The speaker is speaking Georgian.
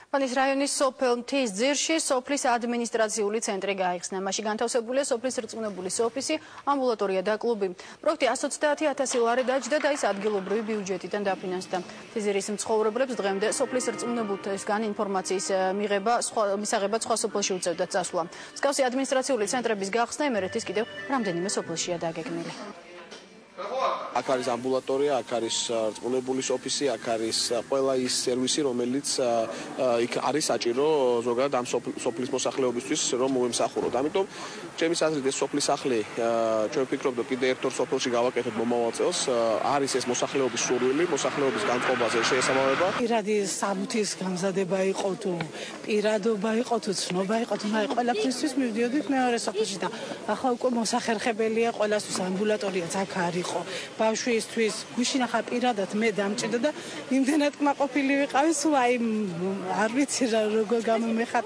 ხანის რაიონის სოფელ მთის ძირში სოფლის ადმინისტრაციული ცენტრი გაიხსნა. მასში განთავსებულია სოფლის რწმუნებულის ოფისი, ამბულატორია და კლუბი. პროექტი 130,000 ლარი დაჯდა და ის ადგილობრივი ბიუჯეტიდან დაფინანსდა. თიზერის მცხოვრებლებს დღემდე სოფლის რწმუნებულთაგან ინფორმაციის მისაღებად სხვა სოფელში უწევდათ წასვლა. მსგავსი ადმინისტრაციული ცენტრების გახსნა იმერეთის კიდევ რამდენიმე სოფელშია დაგეგმილი. აქ არის ამბულატორია, აქ არის რწმუნებულის ოფისი, აქ არის ყველა ის სერვისი, რომელიც იქ არის საჭირო ზოგადად ამ სოფლის მოსახლეობისთვის, რომ მოემსახუროთ. ამიტომ ჩემის აზრით ეს სოფლის სახლი, ჩვენ ვფიქრობთ, კიდე ერთ ორ სოფელში გავაკეთოთ მომავალ წელს, არის ეს მოსახლეობის სურვილი, მოსახლეობის განწყობაზე შეესაბამება. პირადი საბუთის გამზადება იყო თუ პირადობა იყო თუ ცნობა იყო თუ ყველაფრისთვის მივდიოდით მეორე სოფელში და ახლა უკვე მოსახერხებელია ყველასთვის ამბულატორიაც აქ არისო. ბავშვისთვის გუშინ ახლა პირადად მე დამჭირდა და იმდენად კმაყოფილი ვიყავი, სულ არ ვიცი როგორ გამომეხატა.